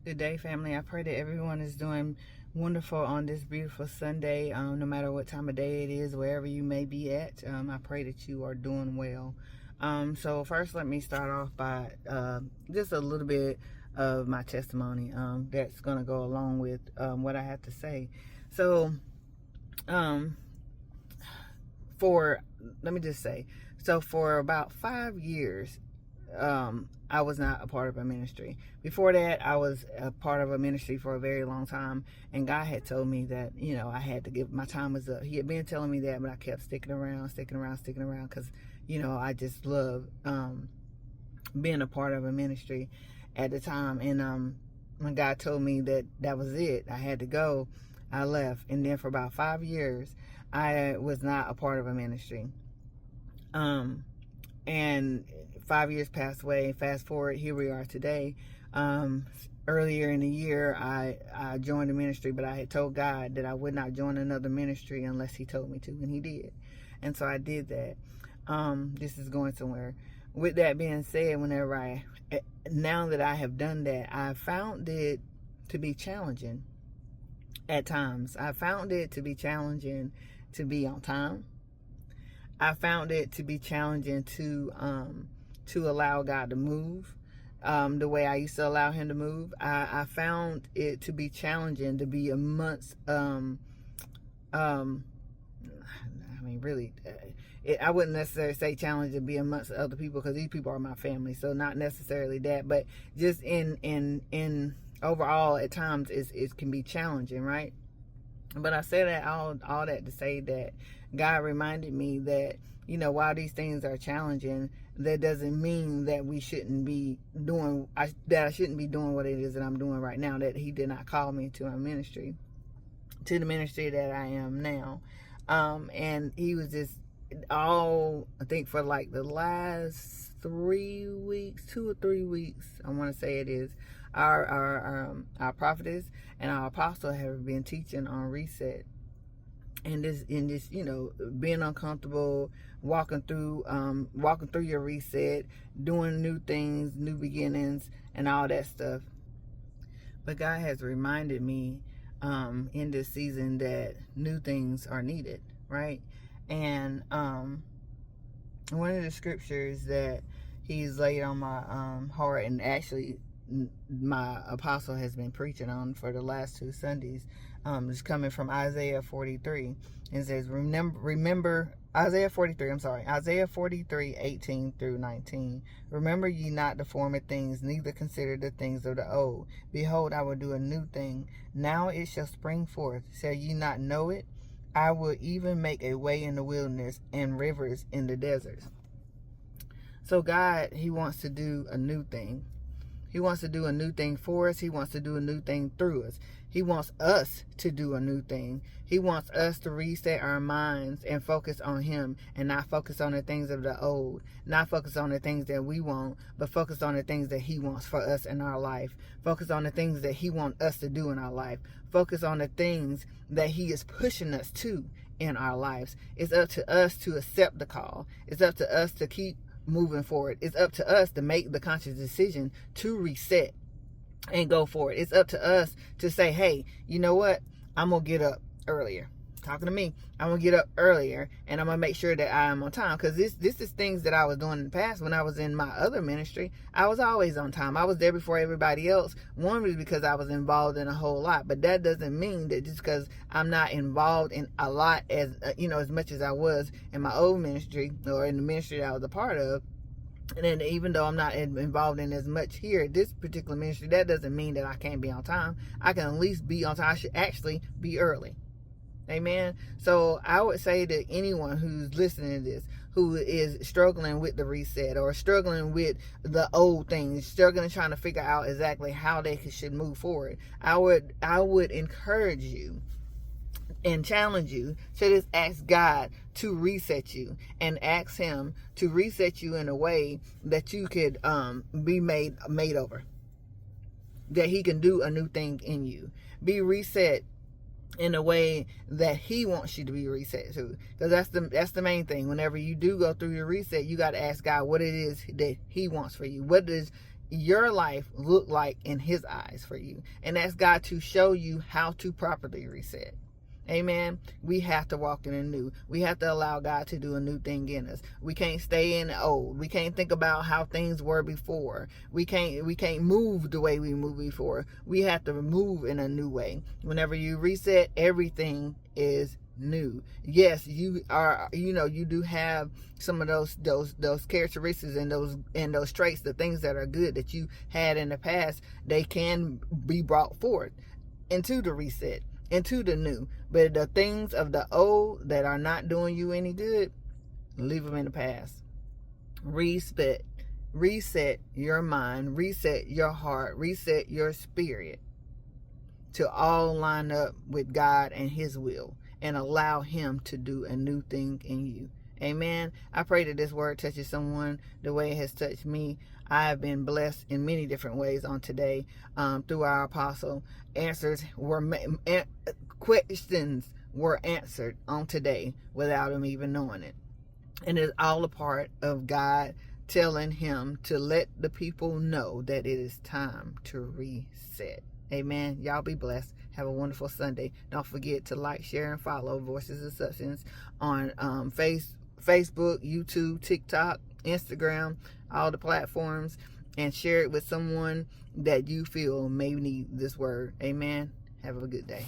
Good day, family. I pray that everyone is doing wonderful on this beautiful Sunday, no matter what time of day it is, wherever you may be at. I pray that you are doing well. So first, let me start off by just a little bit of my testimony that's going to go along with what I have to say. So, um, let me just say, so for about 5 years, I was not a part of a ministry. Before that, I was a part of a ministry for a very long time, and God had told me that, I had to give, my time was up. He had been telling me that, but I kept sticking around, because, I just love being a part of a ministry at the time. And when God told me that that was it, I had to go, I left. And then for about 5 years, I was not a part of a ministry. And 5 years passed away. Fast forward, here we are today. Earlier in the year, I joined the ministry, but I had told God that I would not join another ministry unless He told me to, and He did. And so I did that. This is going somewhere. With that being said, now that I have done that, I found it to be challenging at times. I found it to be challenging to be on time. I found it to be challenging to allow God to move the way I used to allow Him to move. I found it to be challenging to be amongst really, I wouldn't necessarily say challenging to be amongst other people, because these people are my family, so not necessarily that, but just in overall, at times it can be challenging, right? But I say that all that to say that God reminded me that, while these things are challenging, that doesn't mean that we shouldn't be doing, that I shouldn't be doing what it is that I'm doing right now, that He did not call me to the ministry that I am now. And He was just I think for like the last 3 weeks, 2 or 3 weeks, I want to say it is, our prophetess and our apostle have been teaching on reset. And this, being uncomfortable, walking through your reset, doing new things, new beginnings, and all that stuff. But God has reminded me in this season that new things are needed, right? And one of the scriptures that He's laid on my heart, and actually my apostle has been preaching on for the last 2 Sundays, is coming from Isaiah 43. It says, remember Isaiah 43, 18 through 19. Remember ye not the former things, neither consider the things of the old. Behold, I will do a new thing. Now it shall spring forth. Shall ye not know it? I will even make a way in the wilderness and rivers in the deserts. So God, He wants to do a new thing. He wants to do a new thing for us. He wants to do a new thing through us. He wants us to do a new thing. He wants us to reset our minds and focus on Him, and not focus on the things of the old, not focus on the things that we want, but focus on the things that He wants for us in our life. Focus on the things that He wants us to do in our life. Focus on the things that He is pushing us to in our lives. It's up to us to accept the call. It's up to us to keep moving forward. It's up to us to make the conscious decision to reset and go for it. It's up to us to say, hey, you know what? I'm going to get up earlier. Talking to me. I'm going to get up earlier, and I'm going to make sure that I am on time. Because this is things that I was doing in the past. When I was in my other ministry, I was always on time. I was there before everybody else. One was because I was involved in a whole lot. But that doesn't mean that just because I'm not involved in a lot as much as I was in my old ministry, or in the ministry that I was a part of. And then even though I'm not involved in as much here at this particular ministry, that doesn't mean that I can't be on time. I can at least be on time. I should actually be early. Amen. So I would say that anyone who's listening to this, who is struggling with the reset, or struggling with the old things, struggling trying to figure out exactly how they should move forward, I would encourage you and challenge you to just ask God to reset you, and ask Him to reset you in a way that you could be made over, that He can do a new thing in you. Be reset in a way that He wants you to be reset to, because that's the main thing. Whenever you do go through your reset, you got to ask God what it is that He wants for you. What does your life look like in his eyes for you? And that's God to show you how to properly reset. Amen. We have to walk in the new. We have to allow God to do a new thing in us. We can't stay in the old. We can't think about how things were before. We can't move the way we moved before. We have to move in a new way. Whenever you reset, everything is new. Yes, you are, you do have some of those characteristics and those traits, the things that are good that you had in the past, they can be brought forth into the reset, into the new. But the things of the old that are not doing you any good, leave them in the past. Reset your mind, reset your heart, reset your spirit to all line up with God and his will, and allow him to do a new thing in you. Amen. I pray that this word touches someone the way it has touched me. I have been blessed in many different ways on today through our apostle. Questions were answered on today without him even knowing it. And it's all a part of God telling him to let the people know that it is time to reset. Amen. Y'all be blessed. Have a wonderful Sunday. Don't forget to like, share, and follow Voices of Substance on Facebook, YouTube, TikTok, Instagram, all the platforms, and share it with someone that you feel may need this word. Amen. Have a good day.